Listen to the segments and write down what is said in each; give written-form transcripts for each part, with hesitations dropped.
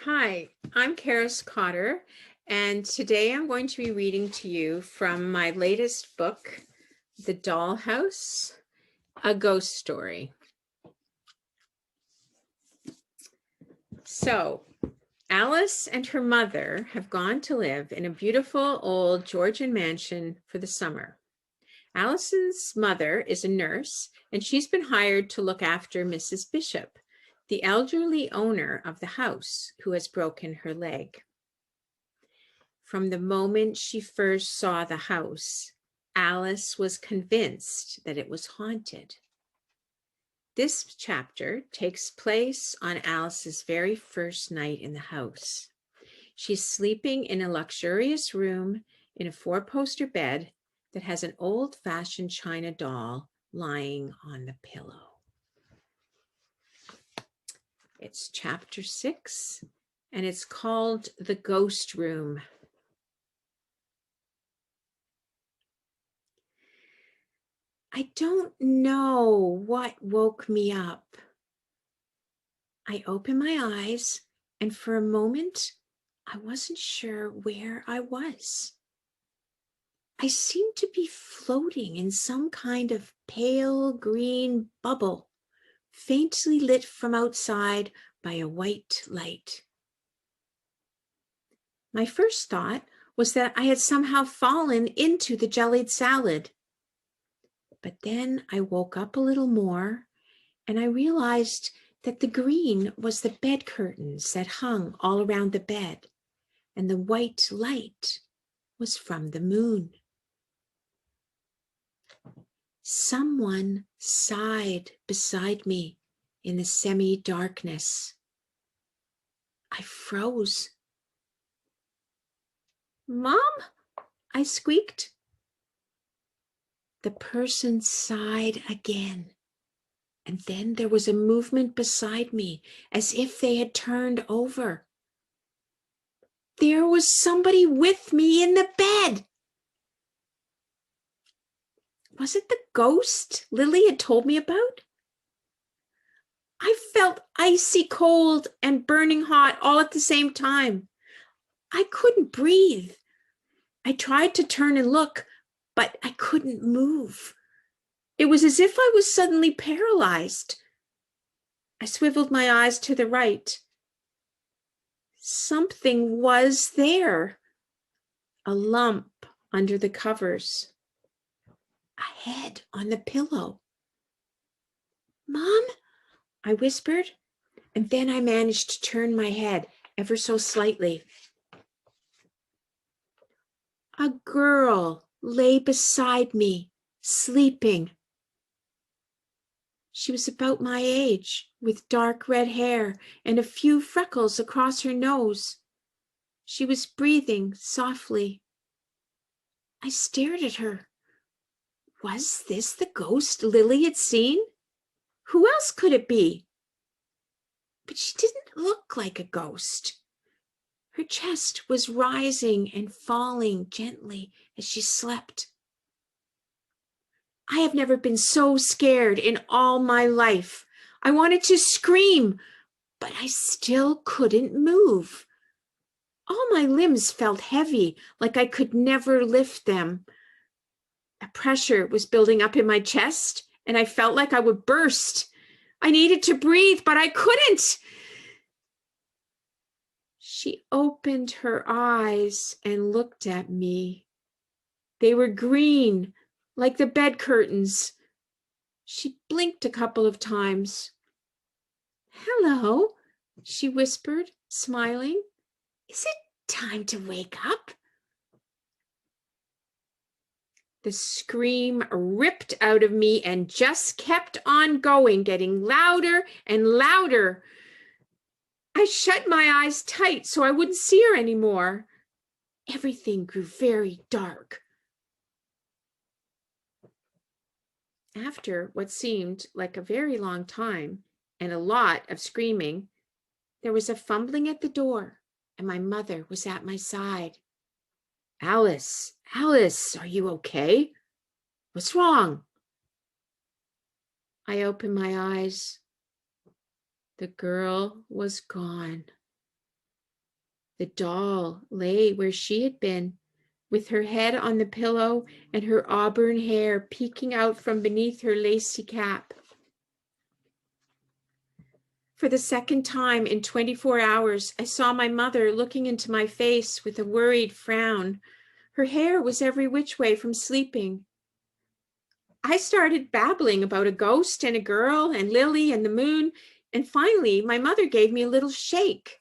Hi, I'm Charis Cotter, and today I'm going to be reading to you from my latest book, The Dollhouse, a ghost story. So, Alice and her mother have gone to live in a beautiful old Georgian mansion for the summer. Alice's mother is a nurse, and she's been hired to look after Mrs. Bishop, the elderly owner of the house who has broken her leg. From the moment she first saw the house, Alice was convinced that it was haunted. This chapter takes place on Alice's very first night in the house. She's sleeping in a luxurious room in a four-poster bed that has an old-fashioned china doll lying on the pillow. It's chapter 6, and it's called The Ghost Room. I don't know what woke me up. I opened my eyes, and for a moment, I wasn't sure where I was. I seemed to be floating in some kind of pale green bubble, faintly lit from outside by a white light. My first thought was that I had somehow fallen into the jellied salad. But then I woke up a little more, and I realized that the green was the bed curtains that hung all around the bed, and the white light was from the moon. Someone sighed beside me in the semi-darkness. I froze. "Mom?" I squeaked. The person sighed again, and then there was a movement beside me, as if they had turned over. There was somebody with me in the bed. Was it the ghost Lily had told me about? I felt icy cold and burning hot all at the same time. I couldn't breathe. I tried to turn and look, but I couldn't move. It was as if I was suddenly paralyzed. I swiveled my eyes to the right. Something was there. A lump under the covers. A head on the pillow. "Mom?" I whispered, and then I managed to turn my head ever so slightly. A girl lay beside me, sleeping. She was about my age, with dark red hair and a few freckles across her nose. She was breathing softly. I stared at her. Was this the ghost Lily had seen? Who else could it be? But she didn't look like a ghost. Her chest was rising and falling gently as she slept. I have never been so scared in all my life. I wanted to scream, but I still couldn't move. All my limbs felt heavy, like I could never lift them. A pressure was building up in my chest, and I felt like I would burst. I needed to breathe, but I couldn't. She opened her eyes and looked at me. They were green, like the bed curtains. She blinked a couple of times. "Hello," she whispered, smiling. "Is it time to wake up?" The scream ripped out of me and just kept on going, getting louder and louder. I shut my eyes tight so I wouldn't see her anymore. Everything grew very dark. After what seemed like a very long time and a lot of screaming, there was a fumbling at the door, and my mother was at my side. "Alice, Alice, are you okay? What's wrong?" I opened my eyes. The girl was gone. The doll lay where she had been, with her head on the pillow and her auburn hair peeking out from beneath her lacy cap. For the second time in 24 hours, I saw my mother looking into my face with a worried frown. Her hair was every which way from sleeping. I started babbling about a ghost and a girl and Lily and the moon, and finally my mother gave me a little shake.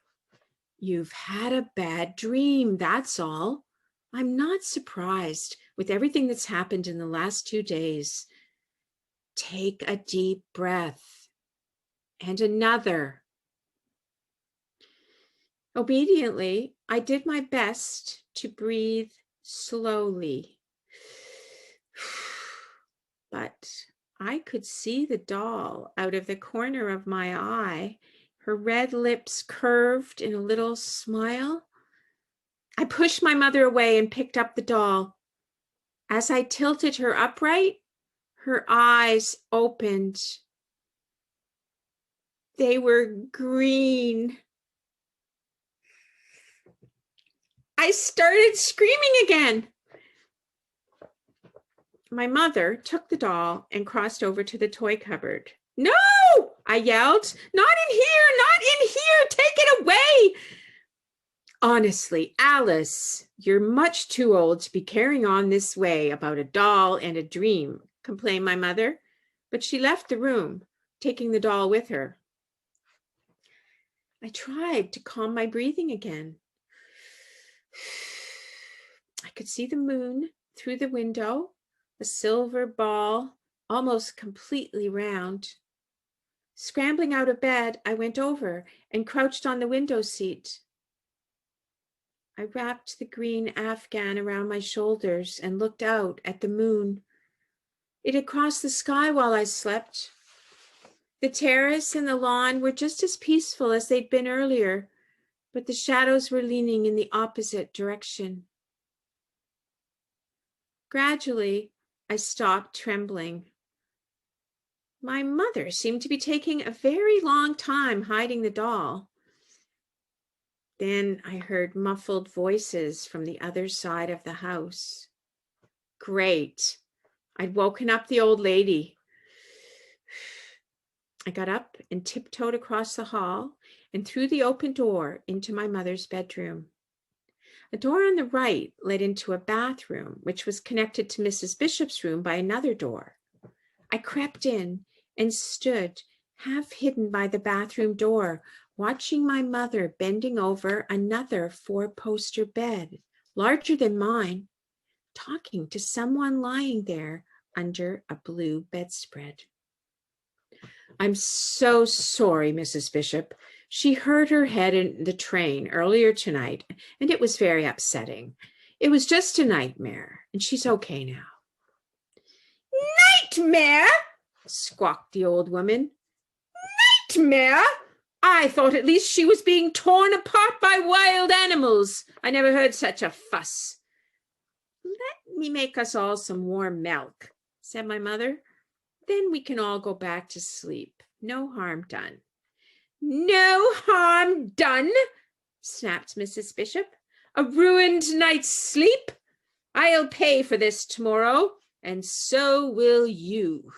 You've had a bad dream, that's all. I'm not surprised with everything that's happened in the last 2 days. Take a deep breath and another. Obediently, I did my best to breathe slowly. But I could see the doll out of the corner of my eye, her red lips curved in a little smile. I pushed my mother away and picked up the doll. As I tilted her upright, her eyes opened. They were green. I started screaming again. My mother took the doll and crossed over to the toy cupboard. No, I yelled. Not in here, not in here. Take it away. Honestly, Alice, you're much too old to be carrying on this way about a doll and a dream, complained my mother, but she left the room, taking the doll with her. I tried to calm my breathing again. I could see the moon through the window, a silver ball, almost completely round. Scrambling out of bed, I went over and crouched on the window seat. I wrapped the green afghan around my shoulders and looked out at the moon. It had crossed the sky while I slept. The terrace and the lawn were just as peaceful as they'd been earlier, but the shadows were leaning in the opposite direction. Gradually, I stopped trembling. My mother seemed to be taking a very long time hiding the doll. Then I heard muffled voices from the other side of the house. Great. I'd woken up the old lady. I got up and tiptoed across the hall and through the open door into my mother's bedroom. A door on the right led into a bathroom, which was connected to Mrs. Bishop's room by another door. I crept in and stood, half hidden by the bathroom door, watching my mother bending over another 4-poster bed, larger than mine, talking to someone lying there under a blue bedspread. I'm so sorry, Mrs. Bishop. She hurt her head in the train earlier tonight, and it was very upsetting. It was just a nightmare, and she's okay now. Nightmare? Squawked the old woman. Nightmare? I thought at least she was being torn apart by wild animals. I never heard such a fuss. Let me make us all some warm milk, said my mother. Then we can all go back to sleep. No harm done. No harm done, snapped Mrs. Bishop. A ruined night's sleep? I'll pay for this tomorrow, and so will you.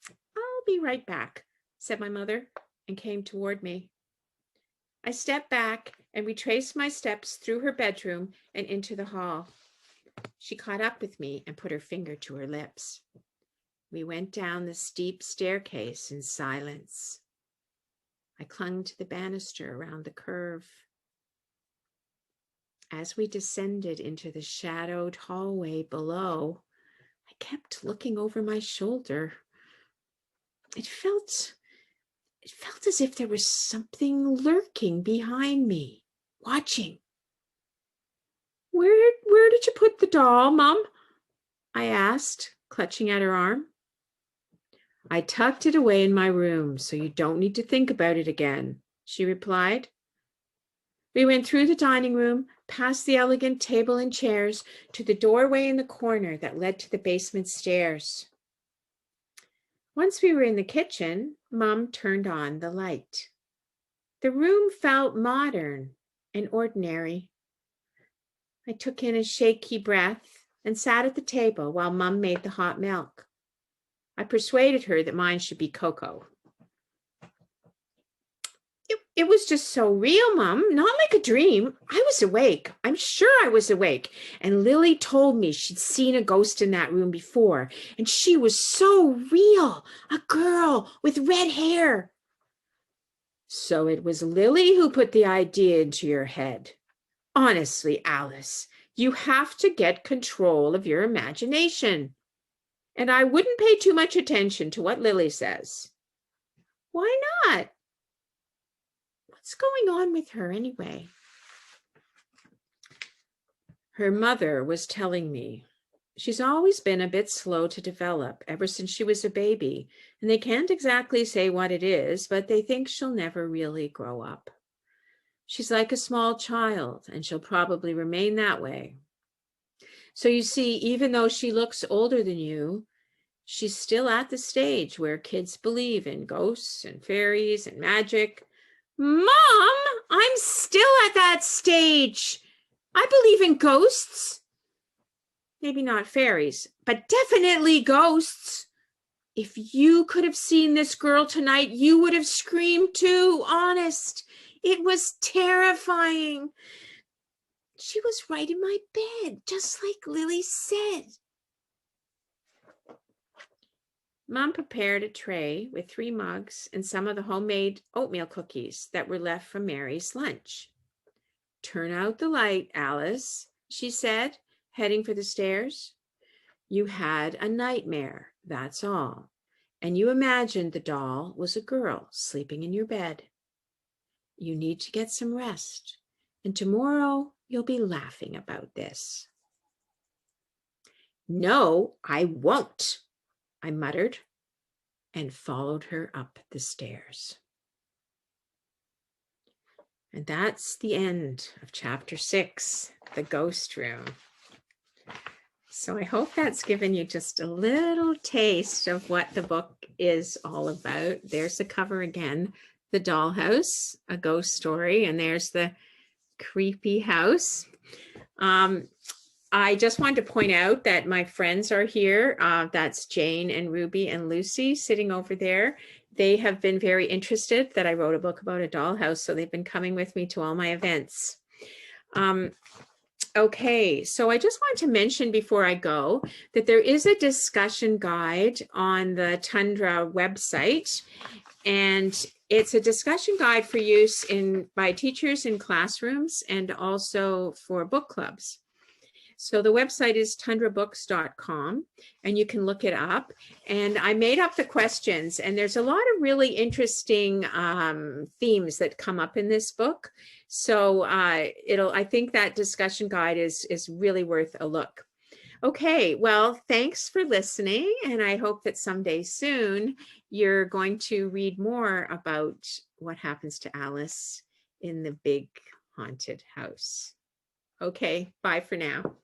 I'll be right back, said my mother, and came toward me. I stepped back and retraced my steps through her bedroom and into the hall. She caught up with me and put her finger to her lips. We went down the steep staircase in silence. I clung to the banister around the curve. As we descended into the shadowed hallway below, I kept looking over my shoulder. It felt as if there was something lurking behind me, watching. Where did you put the doll, Mom? I asked, clutching at her arm. I tucked it away in my room, so you don't need to think about it again, she replied. We went through the dining room, past the elegant table and chairs, to the doorway in the corner that led to the basement stairs. Once we were in the kitchen, Mom turned on the light. The room felt modern, and ordinary. I took in a shaky breath and sat at the table while Mum made the hot milk. I persuaded her that mine should be cocoa. It was just so real, Mum, not like a dream. I was awake. I'm sure I was awake. And Lily told me she'd seen a ghost in that room before, and she was so real, a girl with red hair. So it was Lily who put the idea into your head. Honestly, Alice, you have to get control of your imagination. And I wouldn't pay too much attention to what Lily says. Why not? What's going on with her anyway? Her mother was telling me. She's always been a bit slow to develop ever since she was a baby, and they can't exactly say what it is, but they think she'll never really grow up. She's like a small child, and she'll probably remain that way. So you see, even though she looks older than you, she's still at the stage where kids believe in ghosts and fairies and magic. Mom, I'm still at that stage. I believe in ghosts. Maybe not fairies, but definitely ghosts. If you could have seen this girl tonight, you would have screamed too, honest. It was terrifying. She was right in my bed, just like Lily said. Mom prepared a tray with 3 mugs and some of the homemade oatmeal cookies that were left from Mary's lunch. Turn out the light, Alice, she said, heading for the stairs. You had a nightmare, that's all, and you imagined the doll was a girl sleeping in your bed. You need to get some rest, and tomorrow you'll be laughing about this. No, I won't, I muttered and followed her up the stairs. And that's the end of chapter 6, The Ghost Room. So I hope that's given you just a little taste of what the book is all about. There's the cover again, The Dollhouse, a ghost story, and there's the creepy house. I just wanted to point out that my friends are here. That's Jane and Ruby and Lucy sitting over there. They have been very interested that I wrote a book about a dollhouse, so they've been coming with me to all my events. Okay, so I just wanted to mention before I go that there is a discussion guide on the Tundra website, and it's a discussion guide for use by teachers in classrooms and also for book clubs. So the website is tundrabooks.com, and you can look it up. And I made up the questions, and there's a lot of really interesting themes that come up in this book. So I think that discussion guide is really worth a look. Okay, well, thanks for listening, and I hope that someday soon you're going to read more about what happens to Alice in the big haunted house. Okay, bye for now.